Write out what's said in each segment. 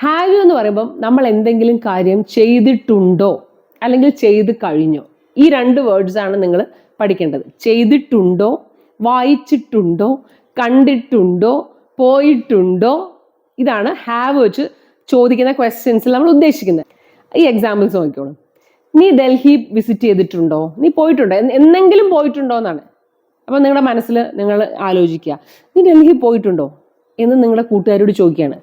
Have you എന്ന് പറയുമ്പം നമ്മൾ എന്തെങ്കിലും കാര്യം ചെയ്തിട്ടുണ്ടോ അല്ലെങ്കിൽ ചെയ്ത് കഴിഞ്ഞോ, ഈ രണ്ട് വേർഡ്സ് ആണ് നിങ്ങൾ പഠിക്കേണ്ടത്. ചെയ്തിട്ടുണ്ടോ, വായിച്ചിട്ടുണ്ടോ, കണ്ടിട്ടുണ്ടോ, പോയിട്ടുണ്ടോ, ഇതാണ് ഹാവ് വെച്ച് ചോദിക്കുന്ന ക്വസ്റ്റ്യൻസിൽ നമ്മൾ ഉദ്ദേശിക്കുന്നത്. ഈ എക്സാമ്പിൾസ് നോക്കിക്കോളൂ. നീ ഡൽഹി വിസിറ്റ് ചെയ്തിട്ടുണ്ടോ, നീ പോയിട്ടുണ്ടോ, എന്നെങ്കിലും പോയിട്ടുണ്ടോ എന്നാണ്. അപ്പം നിങ്ങളുടെ മനസ്സിൽ നിങ്ങൾ ആലോചിക്കുക, നീ ഡൽഹി പോയിട്ടുണ്ടോ എന്ന് നിങ്ങളുടെ കൂട്ടുകാരോട് ചോദിക്കുകയാണ്.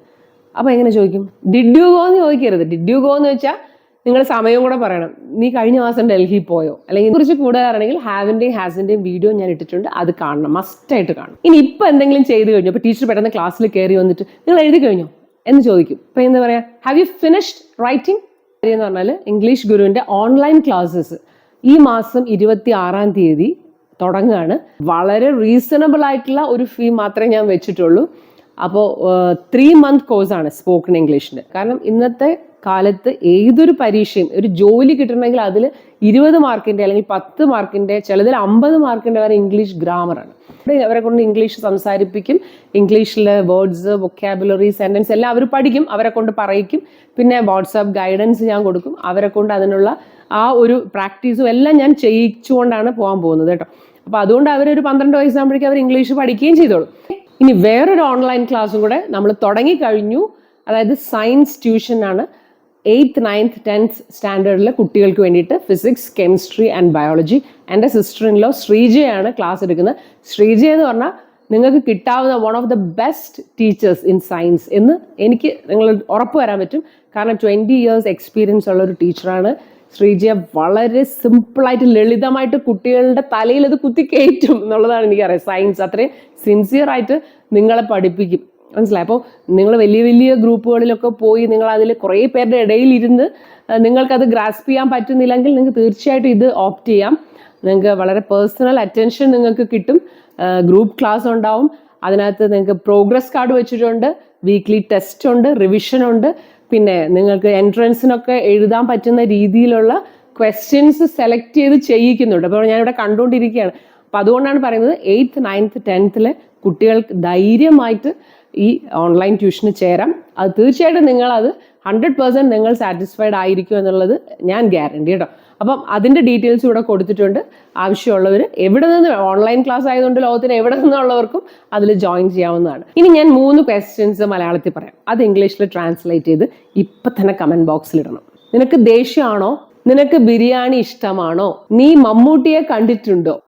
അപ്പോൾ എങ്ങനെ ചോദിക്കും? ഡിഡ് യു ഗോ എന്ന് ചോദിക്കരുത്. ഡിഡ് യു ഗോ എന്ന് വെച്ചാൽ നിങ്ങൾ സമയവും കൂടെ പറയണം. നീ കഴിഞ്ഞ മാസം ഡൽഹി പോയോ, അല്ലെങ്കിൽ കുറിച്ച് കൂടുതൽ അറിയണമെങ്കിൽ ഹാവിൻ്റെയും ഹാസിൻ്റെയും വീഡിയോ ഞാൻ ഇട്ടിട്ടുണ്ട്, അത് കാണണം, മസ്റ്റായിട്ട് കാണണം. ഇനി ഇപ്പം എന്തെങ്കിലും ചെയ്ത് കഴിഞ്ഞു, അപ്പോൾ ടീച്ചർ പെട്ടെന്ന് ക്ലാസ്സിൽ കയറി വന്നിട്ട് നിങ്ങൾ എഴുതി കഴിഞ്ഞോ എന്ന് ചോദിക്കും. ഇപ്പം എന്താ പറയുക? ഹാവ് യു ഫിനിഷ്ഡ് റൈറ്റിംഗ് എന്ന് പറഞ്ഞാൽ ഇംഗ്ലീഷ് ഗുരുവിൻ്റെ ഓൺലൈൻ ക്ലാസ്സസ് ഈ മാസം 26-ാം തീയതി തുടങ്ങുകയാണ്. വളരെ റീസണബിൾ ആയിട്ടുള്ള ഒരു ഫീ മാത്രമേ ഞാൻ വെച്ചിട്ടുള്ളൂ. അപ്പോൾ 3 month കോഴ്സാണ് സ്പോക്കൺ ഇംഗ്ലീഷിൻ്റെ. കാരണം ഇന്നത്തെ കാലത്ത് ഏതൊരു പരീക്ഷയും ഒരു ജോലി കിട്ടണമെങ്കിൽ അതിൽ 20 മാർക്കിൻ്റെ അല്ലെങ്കിൽ 10 മാർക്കിൻ്റെ, ചിലതിൽ 50 മാർക്കിൻ്റെ വരെ ഇംഗ്ലീഷ് ഗ്രാമറാണ്. അവരെ കൊണ്ട് ഇംഗ്ലീഷ് സംസാരിപ്പിക്കും, ഇംഗ്ലീഷിലെ വേർഡ്സ്, വൊക്കാബുലറി, സെൻറ്റൻസ് എല്ലാം അവർ പഠിക്കും, അവരെ കൊണ്ട് പറയിക്കും. പിന്നെ വാട്സാപ്പ് ഗൈഡൻസ് ഞാൻ കൊടുക്കും, അവരെ കൊണ്ട് അതിനുള്ള ആ ഒരു പ്രാക്ടീസും എല്ലാം ഞാൻ ചെയ്യിച്ചുകൊണ്ടാണ് പോകാൻ പോകുന്നത് കേട്ടോ. അപ്പോൾ അതുകൊണ്ട് അവരൊരു 12 വയസ്സാകുമ്പോഴേക്കും അവർ ഇംഗ്ലീഷ് പഠിക്കുകയും ചെയ്തോളും. ഇനി വേറൊരു ഓൺലൈൻ ക്ലാസ്സും കൂടെ നമ്മൾ തുടങ്ങിക്കഴിഞ്ഞു. അതായത് സയൻസ് ട്യൂഷൻ ആണ്. 8th, 9th, 10th സ്റ്റാൻഡേർഡിലെ കുട്ടികൾക്ക് വേണ്ടിയിട്ട് ഫിസിക്സ്, കെമിസ്ട്രി ആൻഡ് ബയോളജി. എൻ്റെ സിസ്റ്റർ ഇൻ ലോ ശ്രീജയാണ് ക്ലാസ് എടുക്കുന്നത്. ശ്രീജ എന്ന് പറഞ്ഞാൽ നിങ്ങൾക്ക് കിട്ടാവുന്ന one of the best teachers in science എന്ന് എനിക്ക് നിങ്ങൾ ഉറപ്പ് വരാൻ പറ്റും. കാരണം 20 years എക്സ്പീരിയൻസ് ഉള്ള ഒരു ടീച്ചറാണ് ശ്രീജ. വളരെ സിമ്പിളായിട്ട് ലളിതമായിട്ട് കുട്ടികളുടെ തലയിൽ അത് കുത്തിക്കയറ്റും എന്നുള്ളതാണ് എനിക്കറിയാം. സയൻസ് അത്രയും സിൻസിയറായിട്ട് നിങ്ങളെ പഠിപ്പിക്കും, മനസ്സിലായി. അപ്പോൾ നിങ്ങൾ വലിയ വലിയ ഗ്രൂപ്പുകളിലൊക്കെ പോയി നിങ്ങൾ അതിൽ കുറേ പേരുടെ ഇടയിലിരുന്ന് നിങ്ങൾക്കത് ഗ്രാസ്പ് ചെയ്യാൻ പറ്റുന്നില്ലെങ്കിൽ നിങ്ങൾക്ക് തീർച്ചയായിട്ടും ഇത് ഓപ്റ്റ് ചെയ്യാം. നിങ്ങൾക്ക് വളരെ പേഴ്സണൽ അറ്റൻഷൻ നിങ്ങൾക്ക് കിട്ടും. ഗ്രൂപ്പ് ക്ലാസ് ഉണ്ടാവും. അതിനകത്ത് നിങ്ങൾക്ക് പ്രോഗ്രസ് കാർഡ് വെച്ചിട്ടുണ്ട്, വീക്ക്ലി ടെസ്റ്റ് ഉണ്ട്, റിവിഷൻ ഉണ്ട്. പിന്നെ നിങ്ങൾക്ക് എൻട്രൻസിനൊക്കെ എഴുതാൻ പറ്റുന്ന രീതിയിലുള്ള ക്വസ്റ്റ്യൻസ് സെലക്ട് ചെയ്ത് ചെയ്യിക്കുന്നുണ്ട്. അപ്പോൾ ഞാനിവിടെ കണ്ടുകൊണ്ടിരിക്കുകയാണ്. അപ്പം അതുകൊണ്ടാണ് പറയുന്നത് 8th, 9th, 10th കുട്ടികൾക്ക് ധൈര്യമായിട്ട് ഈ ഓൺലൈൻ ട്യൂഷന് ചേരാം. അത് തീർച്ചയായിട്ടും നിങ്ങളത് 100% നിങ്ങൾ സാറ്റിസ്ഫൈഡ് ആയിരിക്കും എന്നുള്ളത് ഞാൻ ഗ്യാരണ്ടി കേട്ടോ. അപ്പം അതിൻ്റെ ഡീറ്റെയിൽസ് ഇവിടെ കൊടുത്തിട്ടുണ്ട്. ആവശ്യമുള്ളവർ എവിടെ നിന്ന്, ഓൺലൈൻ ക്ലാസ് ആയതുകൊണ്ട് ലോകത്തിന് എവിടെ നിന്നുള്ളവർക്കും അതിൽ ജോയിൻ ചെയ്യാവുന്നതാണ്. ഇനി ഞാൻ 3 ക്വസ്റ്റ്യൻസ് മലയാളത്തിൽ പറയാം, അത് ഇംഗ്ലീഷിൽ ട്രാൻസ്ലേറ്റ് ചെയ്ത് ഇപ്പം തന്നെ കമൻറ്റ് ബോക്സിൽ ഇടണം. നിനക്ക് ദേഷ്യമാണോ? നിനക്ക് ബിരിയാണി ഇഷ്ടമാണോ? നീ മമ്മൂട്ടിയെ കണ്ടിട്ടുണ്ടോ?